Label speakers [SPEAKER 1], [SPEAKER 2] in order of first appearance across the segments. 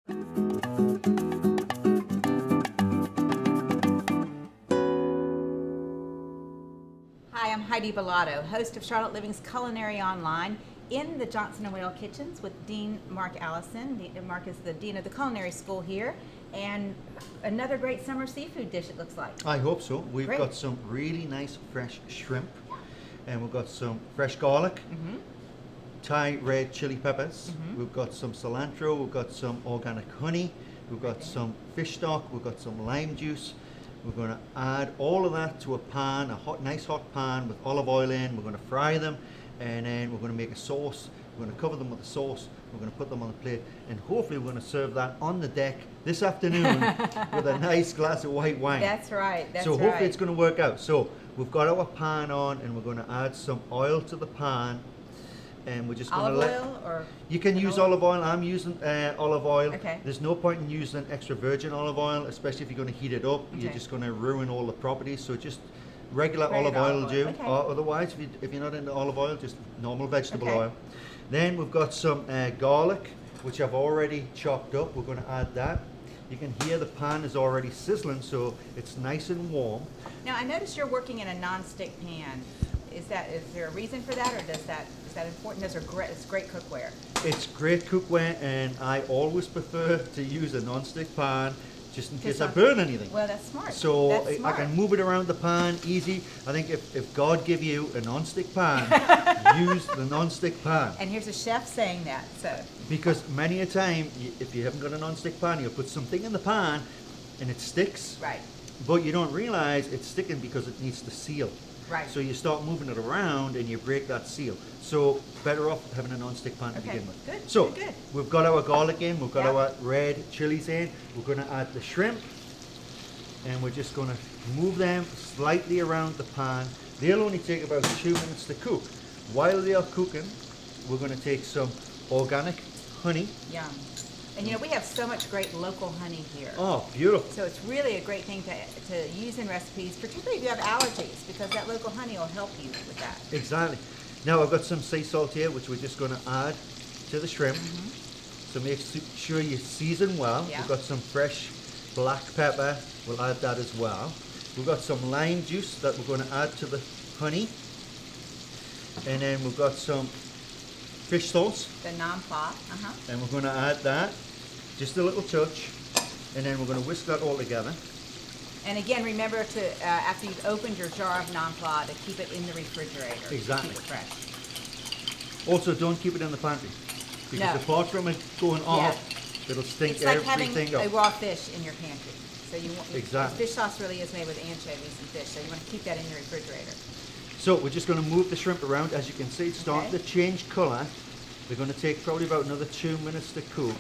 [SPEAKER 1] Hi, I'm Heidi Billotto, host of Charlotte Living's Culinary Online in the Johnson & Whale kitchens with Dean Mark Allison. Mark is the Dean of the Culinary School here, and another great summer seafood dish it looks like.
[SPEAKER 2] I hope so. We've
[SPEAKER 1] Great.
[SPEAKER 2] got some really nice fresh shrimp, and we've got some fresh garlic, Thai red chili peppers, we've got some cilantro, we've got some organic honey, we've got some fish stock, we've got some lime juice. We're going to add all of that to a pan, nice hot pan with olive oil in. We're going to fry them, and then we're going to make a sauce. We're going to cover them with the sauce. We're going to put them on the plate, and hopefully we're going to serve that on the deck this afternoon with a nice glass of white wine.
[SPEAKER 1] That's right. That's
[SPEAKER 2] so
[SPEAKER 1] right.
[SPEAKER 2] hopefully it's going to work out. So we've got our pan on, and we're going to add some oil to the pan, and we're just going to
[SPEAKER 1] olive oil or
[SPEAKER 2] you can use olive oil. I'm using olive oil.
[SPEAKER 1] Okay.
[SPEAKER 2] There's no point in using extra virgin olive oil, especially if you're going to heat it up.
[SPEAKER 1] Okay.
[SPEAKER 2] You're just going to ruin all the properties. So just regular olive
[SPEAKER 1] Regular
[SPEAKER 2] oil
[SPEAKER 1] olive
[SPEAKER 2] will do.
[SPEAKER 1] oil, okay.
[SPEAKER 2] Or otherwise, if you're not into olive oil, just normal vegetable
[SPEAKER 1] Okay.
[SPEAKER 2] oil. Then we've got some garlic, which I've already chopped up. We're going to add that. You can hear the pan is already sizzling, so it's nice and warm.
[SPEAKER 1] Now, I notice you're working in a non-stick pan. Is there a reason for that, or is that important? It's great cookware.
[SPEAKER 2] It's great cookware, and I always prefer to use a non-stick pan just in case I burn anything.
[SPEAKER 1] Well, that's smart.
[SPEAKER 2] So
[SPEAKER 1] That's
[SPEAKER 2] I
[SPEAKER 1] smart.
[SPEAKER 2] can move it around the pan easy. I think if God give you a non-stick pan, use the non-stick pan.
[SPEAKER 1] And here's a chef saying that. So
[SPEAKER 2] Because many a time, if you haven't got a non-stick pan, you'll put something in the pan and it sticks.
[SPEAKER 1] right,
[SPEAKER 2] But you don't realize it's sticking because it needs to seal.
[SPEAKER 1] right.
[SPEAKER 2] So you start moving it around and you break that seal. So better off having a non-stick pan to
[SPEAKER 1] Okay,
[SPEAKER 2] begin with.
[SPEAKER 1] good,
[SPEAKER 2] So
[SPEAKER 1] good.
[SPEAKER 2] we've got our garlic in, we've got
[SPEAKER 1] Yeah.
[SPEAKER 2] our red chilies in, we're going to add the shrimp, and we're just going to move them slightly around the pan. They'll only take about 2 minutes to cook. While they are cooking, we're going to take some organic honey.
[SPEAKER 1] Yum. And you know, we have so much great local honey here.
[SPEAKER 2] Oh, beautiful.
[SPEAKER 1] So it's really a great thing to use in recipes, particularly if you have allergies, because that local honey will help you with that.
[SPEAKER 2] Exactly. Now I've got some sea salt here, which we're just going to add to the shrimp. So make sure you season well.
[SPEAKER 1] Yeah.
[SPEAKER 2] We've got some fresh black pepper. We'll add that as well. We've got some lime juice that we're going to add to the honey. And then we've got some fish sauce.
[SPEAKER 1] The non-plot.
[SPEAKER 2] And we're going to add that. Just a little touch. And then we're going to whisk that all together.
[SPEAKER 1] And again, remember to, after you've opened your jar of non-plot, to keep it in the refrigerator.
[SPEAKER 2] Exactly.
[SPEAKER 1] To keep it fresh.
[SPEAKER 2] Also, don't keep it in the pantry. Because
[SPEAKER 1] No.
[SPEAKER 2] apart from it going off, it'll stink
[SPEAKER 1] It's like having
[SPEAKER 2] everything
[SPEAKER 1] a
[SPEAKER 2] up.
[SPEAKER 1] raw fish in your pantry. So you want
[SPEAKER 2] Exactly.
[SPEAKER 1] Fish sauce really is made with anchovies and fish, so you want to keep that in your refrigerator.
[SPEAKER 2] So we're just going to move the shrimp around. As you can see, it's starting
[SPEAKER 1] Okay.
[SPEAKER 2] to change colour. They're going to take probably about another 2 minutes to cook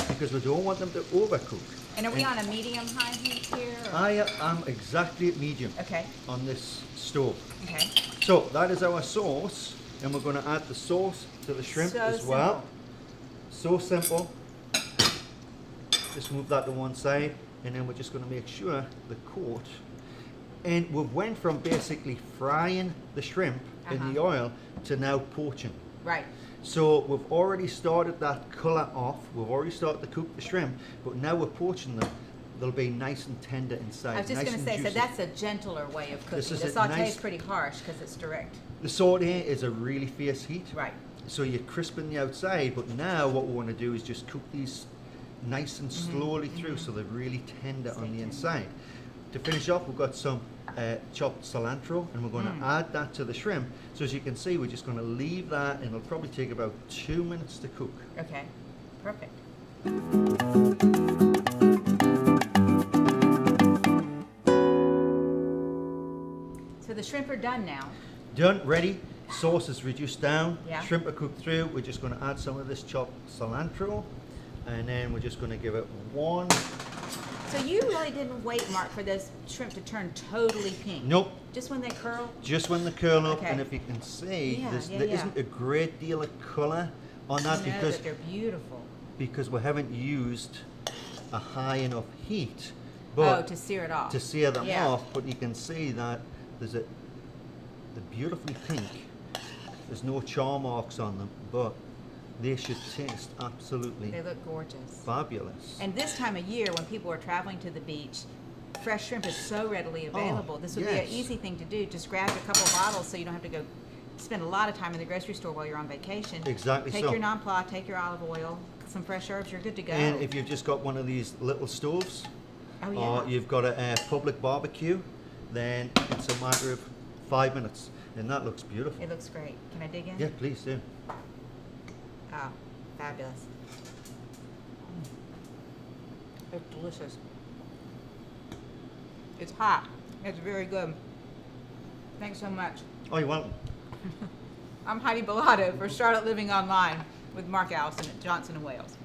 [SPEAKER 2] because we don't want them to overcook.
[SPEAKER 1] And are we on a medium-high heat here? Or?
[SPEAKER 2] I am exactly at medium
[SPEAKER 1] Okay.
[SPEAKER 2] on this stove.
[SPEAKER 1] Okay.
[SPEAKER 2] So that is our sauce, and we're going to add the sauce to the shrimp
[SPEAKER 1] So
[SPEAKER 2] as well. So simple. Just move that to one side, and then we're just going to make sure the coat. And we went from basically frying the shrimp in the oil to now poaching.
[SPEAKER 1] Right.
[SPEAKER 2] So we've already started that colour off. We've already started to cook the shrimp, but now we're poaching them. They'll be nice and tender inside.
[SPEAKER 1] I was just
[SPEAKER 2] nice
[SPEAKER 1] going to
[SPEAKER 2] and
[SPEAKER 1] say, so
[SPEAKER 2] juicy.
[SPEAKER 1] that's a gentler way of cooking.
[SPEAKER 2] This is
[SPEAKER 1] The
[SPEAKER 2] a
[SPEAKER 1] saute
[SPEAKER 2] nice-
[SPEAKER 1] is pretty harsh because it's direct.
[SPEAKER 2] The saute is a really fierce heat.
[SPEAKER 1] Right.
[SPEAKER 2] So you're crisping the outside, but now what we want to do is just cook these nice and slowly through so they're really tender on the inside. To finish off, we've got some chopped cilantro, and we're going to add that to the shrimp. So as you can see, we're just going to leave that, and it'll probably take about 2 minutes to cook.
[SPEAKER 1] Okay. Perfect. So the shrimp are done now.
[SPEAKER 2] Done, ready. Sauce is reduced down.
[SPEAKER 1] Yeah.
[SPEAKER 2] Shrimp are cooked through. We're just going to add some of this chopped cilantro, and then we're just going to give it one.
[SPEAKER 1] So you really didn't wait, Mark, for those shrimp to turn totally pink.
[SPEAKER 2] Nope.
[SPEAKER 1] Just when they curl?
[SPEAKER 2] Just when they curl up,
[SPEAKER 1] Okay.
[SPEAKER 2] and if you can see,
[SPEAKER 1] Yeah,
[SPEAKER 2] there
[SPEAKER 1] yeah.
[SPEAKER 2] isn't a great deal of colour on that
[SPEAKER 1] You know
[SPEAKER 2] because
[SPEAKER 1] that they're beautiful.
[SPEAKER 2] we haven't used a high enough heat.
[SPEAKER 1] Oh,
[SPEAKER 2] But
[SPEAKER 1] to sear it off.
[SPEAKER 2] to sear them
[SPEAKER 1] Yeah.
[SPEAKER 2] off, but you can see that they're beautifully pink. There's no char marks on them, but They should taste absolutely
[SPEAKER 1] They look gorgeous.
[SPEAKER 2] fabulous.
[SPEAKER 1] And this time of year, when people are traveling to the beach, fresh shrimp is so readily available. This would be
[SPEAKER 2] yes.
[SPEAKER 1] an easy thing to do. Just grab a couple bottles so you don't have to go spend a lot of time in the grocery store while you're on vacation.
[SPEAKER 2] Exactly
[SPEAKER 1] Take
[SPEAKER 2] so.
[SPEAKER 1] your non-plat, take your olive oil, some fresh herbs, you're good to go.
[SPEAKER 2] And if you've just got one of these little stoves,
[SPEAKER 1] oh, yeah.
[SPEAKER 2] or you've got a public barbecue, then it's a matter of 5 minutes, and that looks beautiful.
[SPEAKER 1] It looks great. Can I dig in?
[SPEAKER 2] Yeah, please do.
[SPEAKER 1] Oh, fabulous. It's delicious. It's hot. It's very good. Thanks so much.
[SPEAKER 2] Oh, you're welcome.
[SPEAKER 1] I'm Heidi Billotto for Charlotte Living Online with Mark Allison at Johnson & Wales.